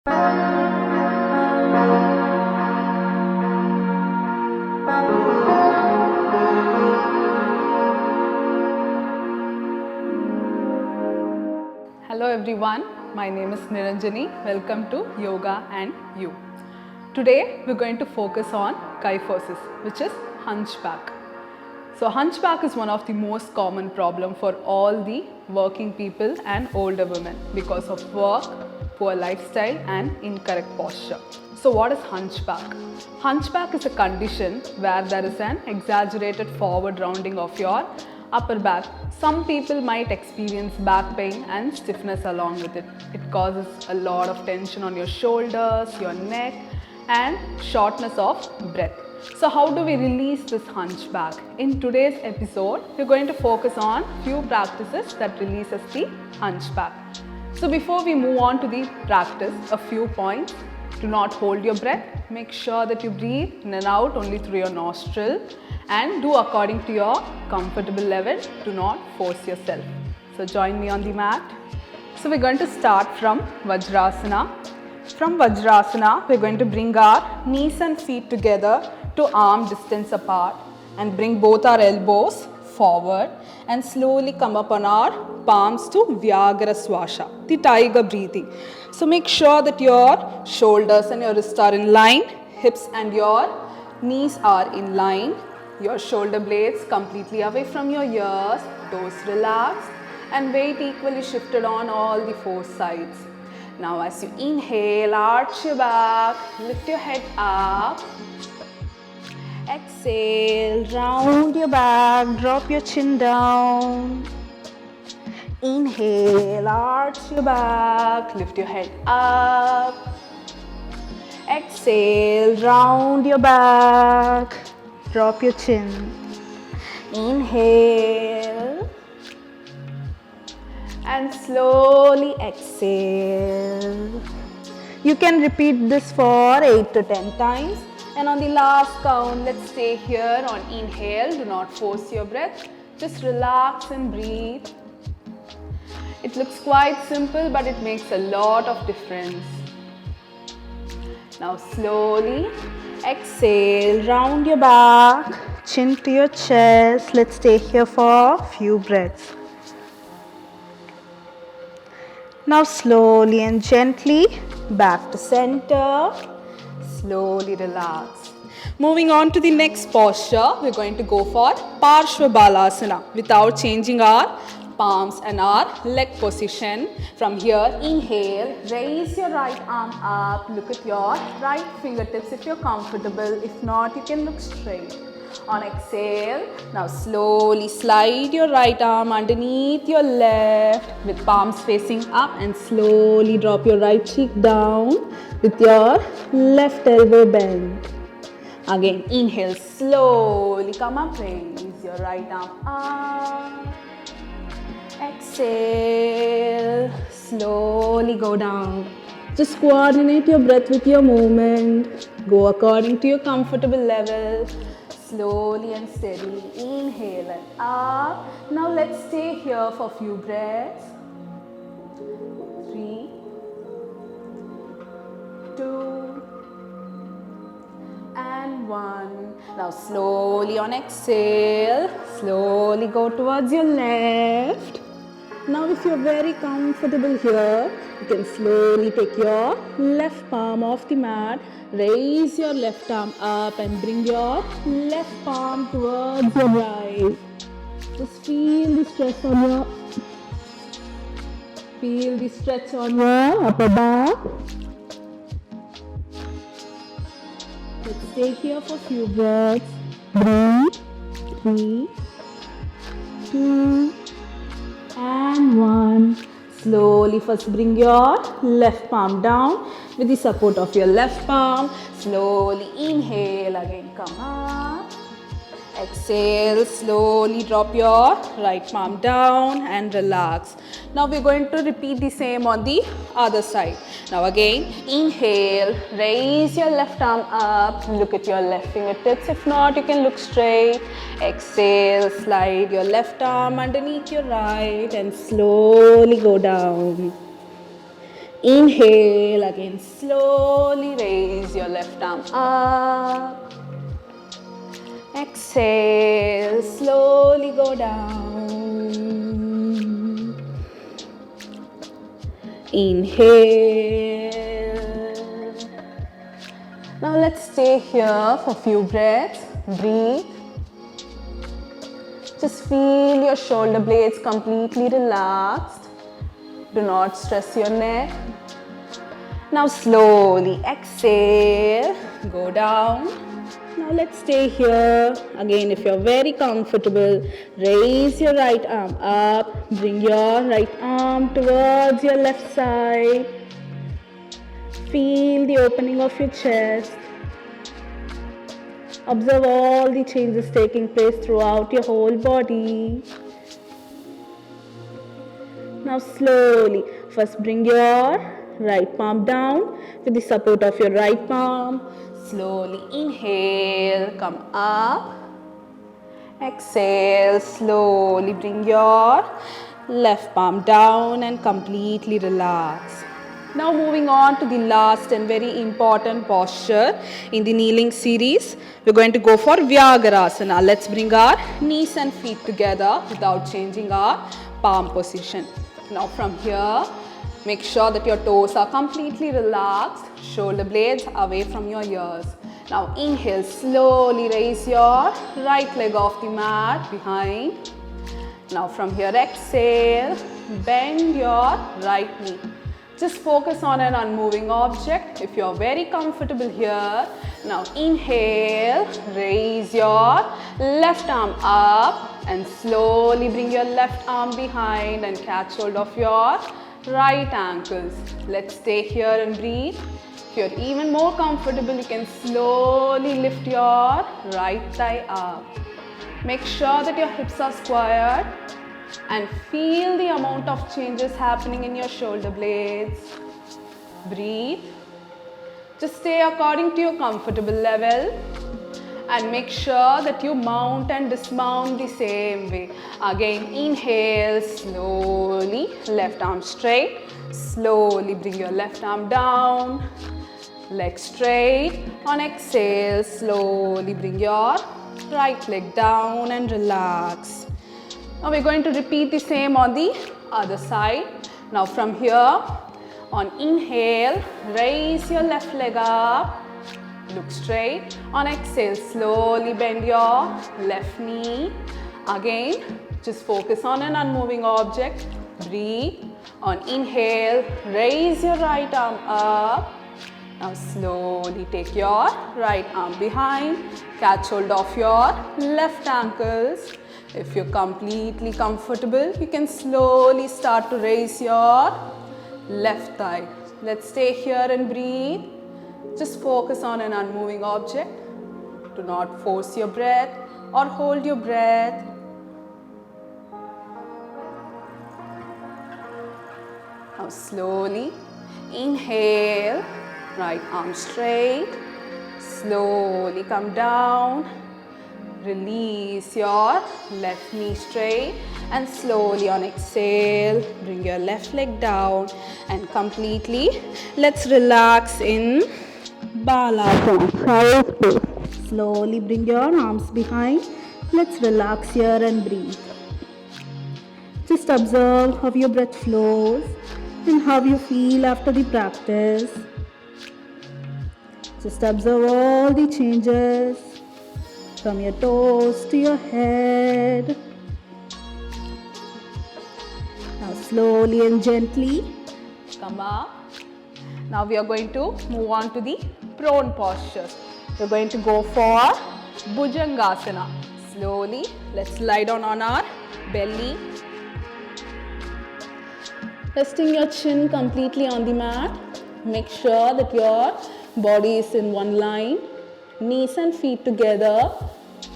Hello everyone, my name is Niranjani. Welcome to Yoga and You. Today we're going to focus on kyphosis, which is hunchback. So hunchback is one of the most common problem for all the working people and older women because of work, poor lifestyle and incorrect posture. So what is hunchback? Hunchback is a condition where there is an exaggerated forward rounding of your upper back. Some people might experience back pain and stiffness along with it. It causes a lot of tension on your shoulders, your neck and shortness of breath. So how do we release this hunchback? In today's episode, we're going to focus on few practices that releases the hunchback. So before we move on to the practice, a few points. Do not hold your breath. Make sure that you breathe in and out only through your nostril and do according to your comfortable level. Do not force yourself. So join me on the mat. So we're going to start from Vajrasana. From Vajrasana, we're going to bring our knees and feet together to arm distance apart and bring both our elbows forward and slowly come up on our palms to Vyagra Swasha, the tiger breathing. So make sure that your shoulders and your wrists are in line, hips and your knees are in line, your shoulder blades completely away from your ears, toes relaxed and weight equally shifted on all the four sides. Now as you inhale, arch your back, lift your head up. Exhale, round your back, drop your chin down. Inhale, arch your back, lift your head up. Exhale, round your back, drop your chin. Inhale and slowly exhale. You can repeat this for 8 to 10 times. And on the last count, let's stay here on inhale. Do not force your breath. Just relax and breathe. It looks quite simple, but it makes a lot of difference. Now slowly exhale, round your back, chin to your chest. Let's stay here for a few breaths. Now slowly and gently back to center. Slowly relax. Moving on to the next posture, we're going to go for Parshva Balasana without changing our palms and our leg position. From here, inhale, raise your right arm up, look at your right fingertips if you're comfortable. If not, you can look straight. On exhale, now slowly slide your right arm underneath your left with palms facing up and slowly drop your right cheek down with your left elbow bent. Again, inhale, slowly come up, raise your right arm up. Exhale, slowly go down. Just coordinate your breath with your movement. Go according to your comfortable level. Slowly and steadily inhale and up. Now let's stay here for a few breaths. 3, 2 and 1. Now slowly on exhale, slowly go towards your left. Now if you're very comfortable here, you can slowly take your left palm off the mat. Raise your left arm up and bring your left palm towards your right. Just feel the stretch on your upper back. Let's stay here for a few breaths. Breathe. 3, 2 and 1. Slowly first bring your left palm down with the support of your left palm. Slowly inhale, again come up. Exhale, slowly drop your right palm down and relax. Now we're going to repeat the same on the other side. Now again, inhale, raise your left arm up, look at your left fingertips. If not, you can look straight. Exhale, slide your left arm underneath your right and slowly go down. Inhale, again slowly raise your left arm up. Exhale, slowly go down. Inhale. Now let's stay here for a few breaths. Breathe. Just feel your shoulder blades completely relaxed. Do not stress your neck. Now slowly exhale, go down. Now let's stay here. Again, if you're very comfortable, raise your right arm up. Bring your right arm towards your left side. Feel the opening of your chest. Observe all the changes taking place throughout your whole body. Now slowly, first bring your right palm down with the support of your right palm. Slowly inhale, come up. Exhale, slowly bring your left palm down and completely relax. Now moving on to the last and very important posture in the kneeling series. We're going to go for Vyagarasana. Let's bring our knees and feet together without changing our palm position. Now from here, make sure that your toes are completely relaxed, shoulder blades away from your ears. Now inhale, slowly raise your right leg off the mat behind. Now from here, exhale, bend your right knee. Just focus on an unmoving object if you are very comfortable here. Now inhale, raise your left arm up and slowly bring your left arm behind and catch hold of your right ankles. Let's stay here and breathe. If you're even more comfortable, you can slowly lift your right thigh up. Make sure that your hips are squared and feel the amount of changes happening in your shoulder blades. Breathe. Just stay according to your comfortable level and make sure that you mount and dismount the same way. Again, inhale, slowly, left arm straight. Slowly bring your left arm down, leg straight. On exhale, slowly bring your right leg down and relax. Now we're going to repeat the same on the other side. Now from here, on inhale, raise your left leg up, look straight. On exhale, slowly bend your left knee. Again, just focus on an unmoving object. Breathe. On inhale, raise your right arm up. Now slowly take your right arm behind. Catch hold of your left ankles. If you're completely comfortable, you can slowly start to raise your left thigh. Let's stay here and breathe. Just focus on an unmoving object. Do not force your breath or hold your breath. Now slowly inhale, right arm straight. Slowly come down. Release your left knee straight and slowly on exhale, bring your left leg down and completely let's relax in Balasana, child's pose. Slowly bring your arms behind. Let's relax here and breathe. Just observe how your breath flows and how you feel after the practice. Just observe all the changes from your toes to your head. Now slowly and gently come up. Now we are going to move on to the prone posture. We are going to go for Bhujangasana. Slowly, let's lie down on our belly. Resting your chin completely on the mat. Make sure that your body is in one line. Knees and feet together,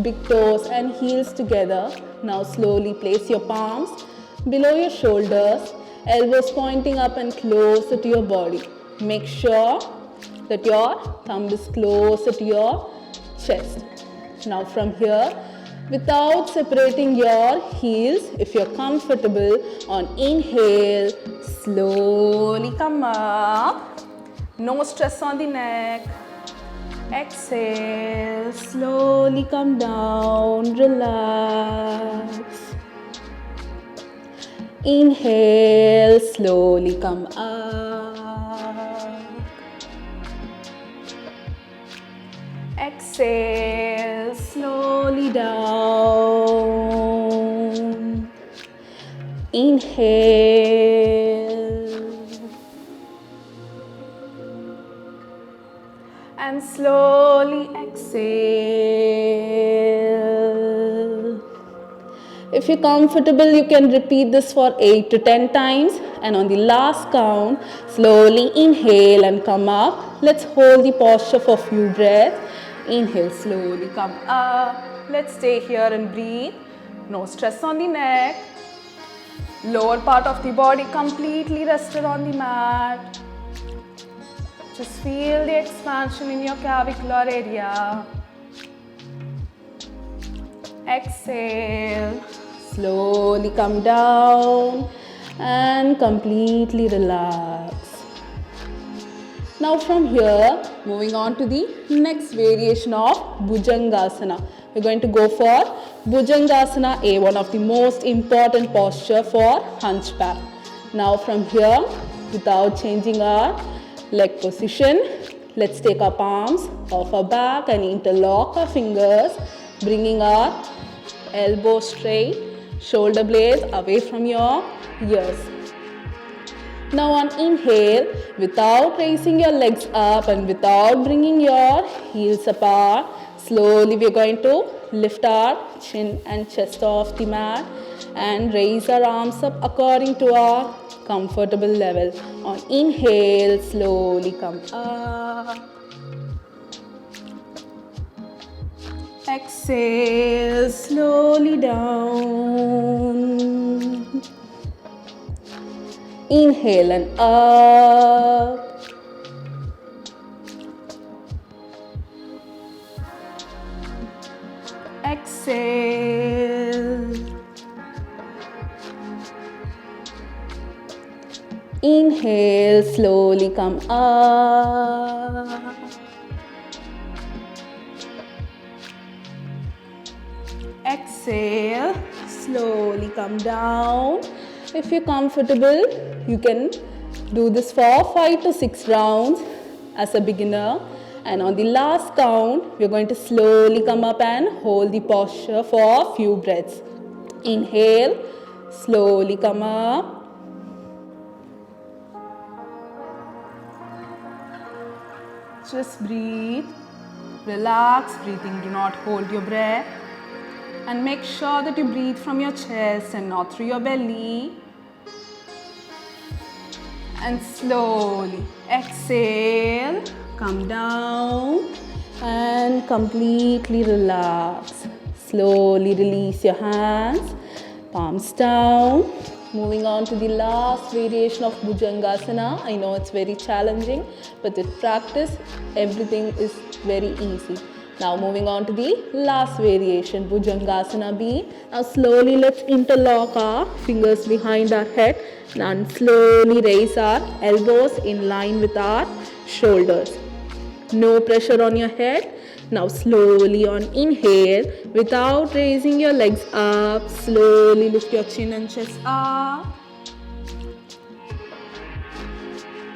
big toes and heels together. Now slowly place your palms below your shoulders, elbows pointing up and closer to your body. Make sure that your thumb is closer to your chest. Now from here, without separating your heels, if you're comfortable, on inhale, Slowly come up. No stress on the neck. Exhale. Slowly come down. Relax. Inhale. Slowly come up. Exhale. Slowly down. Inhale. And slowly exhale. If you're comfortable, you can repeat this for 8 to 10 times. And on the last count, slowly inhale and come up. Let's hold the posture for a few breaths. Inhale, slowly come up. Let's stay here and breathe. No stress on the neck. Lower part of the body completely rested on the mat. Just feel the expansion in your clavicular area. Exhale. Slowly come down and completely relax. Now from here, moving on to the next variation of Bhujangasana. We're going to go for Bhujangasana A, one of the most important posture for Hunchback. Now from here, without changing our leg position, let's take our palms off our back and interlock our fingers, bringing our elbows straight, shoulder blades away from your ears. Now on inhale, without raising your legs up and without bringing your heels apart, slowly we're going to lift our chin and chest off the mat and raise our arms up according to our comfortable level. On inhale, slowly come up. Exhale, slowly down. Inhale and up. Exhale. Inhale, slowly come up. Exhale, slowly come down. If you're comfortable, you can do this for 5 to 6 rounds as a beginner. And on the last count, we're going to slowly come up and hold the posture for a few breaths. Inhale, slowly come up. Just breathe, relax breathing, do not hold your breath. And make sure that you breathe from your chest and not through your belly. And slowly exhale, come down and completely relax. Slowly release your hands, palms down. Moving on to the last variation of Bhujangasana. I know it's very challenging, but with practice, everything is very easy. Now moving on to the last variation, Bhujangasana B. Now slowly let's interlock our fingers behind our head and slowly raise our elbows in line with our shoulders. No pressure on your head. Now slowly on inhale, without raising your legs up, slowly lift your chin and chest up.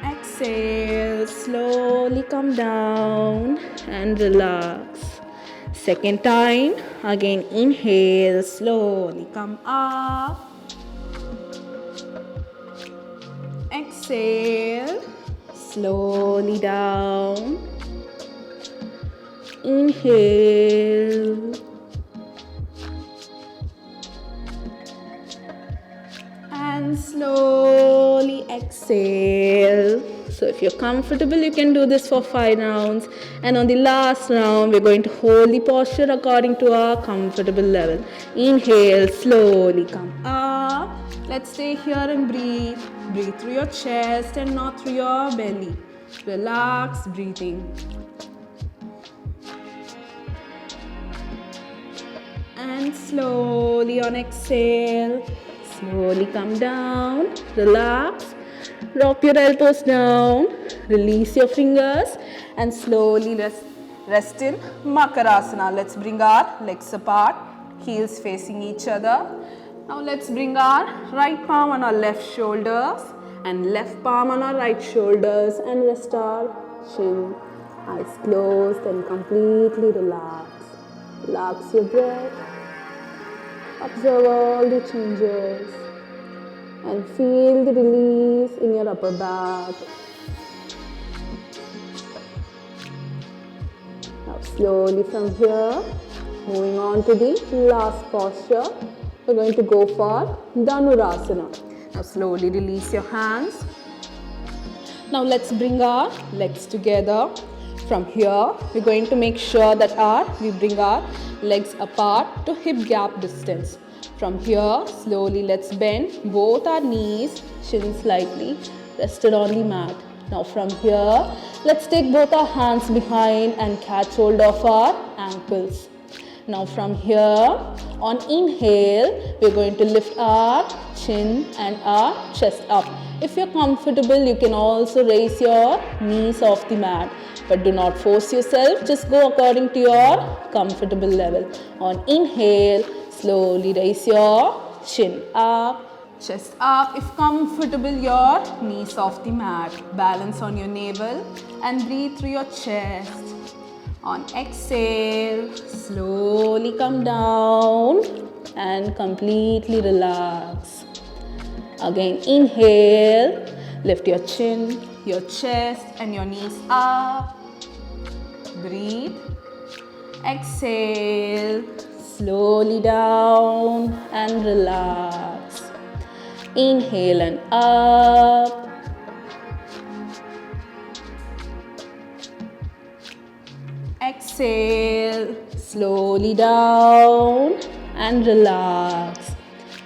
Exhale, slowly come down and relax. Second time, again inhale, slowly come up. Exhale, slowly down. Inhale. And slowly exhale. So if you're comfortable, you can do this for 5 rounds. And on the last round, we're going to hold the posture according to our comfortable level. Inhale, slowly come up. Let's stay here and breathe. Breathe through your chest and not through your belly. Relax breathing. And slowly on exhale, slowly come down, relax. Drop your elbows down, release your fingers and slowly rest in Makarasana. Let's bring our legs apart, heels facing each other. Now let's bring our right palm on our left shoulders and left palm on our right shoulders and rest our chin. Eyes closed and completely relax. Relax your breath. Observe all the changes and feel the release in your upper back. Now slowly from here, moving on to the last posture, we're going to go for Dhanurasana. Now slowly release your hands. Now let's bring our legs together. From here, we're going to make sure that we bring our legs apart to hip gap distance. From here, slowly let's bend both our knees, chin slightly rested on the mat. Now from here, let's take both our hands behind and catch hold of our ankles. Now from here, on inhale, we're going to lift our chin and our chest up. If you're comfortable, you can also raise your knees off the mat. But do not force yourself, just go according to your comfortable level. On inhale, slowly raise your chin up, chest up. If comfortable, your knees off the mat. Balance on your navel and breathe through your chest. On exhale, slowly come down and completely relax. Again, inhale, lift your chin, your chest and your knees up. Breathe. Exhale, slowly down and relax. Inhale and up. Exhale, slowly down and relax.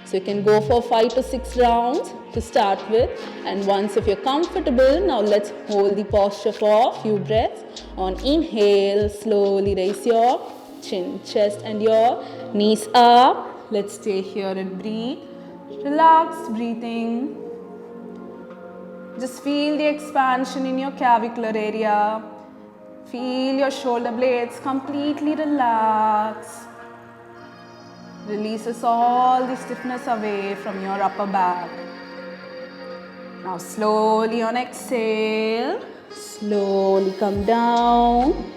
So you can go for 5 to 6 rounds to start with, and once if you're comfortable, now let's hold the posture for a few breaths. On inhale, slowly raise your chin, chest and your knees up. Let's stay here and breathe. Relaxed breathing. Just feel the expansion in your clavicular area. Feel your shoulder blades completely relax. Releases all the stiffness away from your upper back. Now slowly on exhale, slowly come down.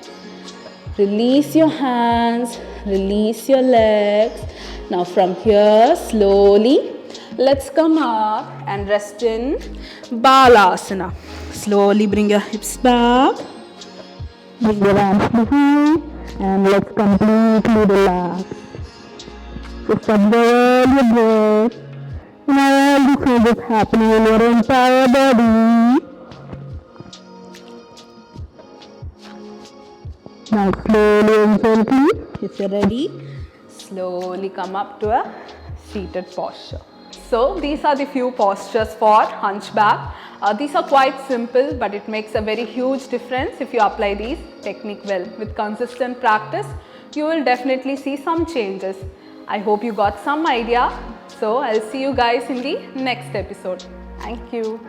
Release your hands, release your legs. Now from here, slowly, let's come up and rest in Balasana. Slowly bring your hips back. Bring your arms behind and let's completely relax. Just observe your breath and all the changes happening in your entire body. Now slowly and gently, if you're ready, slowly come up to a seated posture. So these are the few postures for Hunchback. These are quite simple, but it makes a very huge difference if you apply these technique well. With consistent practice, you will definitely see some changes. I hope you got some idea. So I'll see you guys in the next episode. Thank you.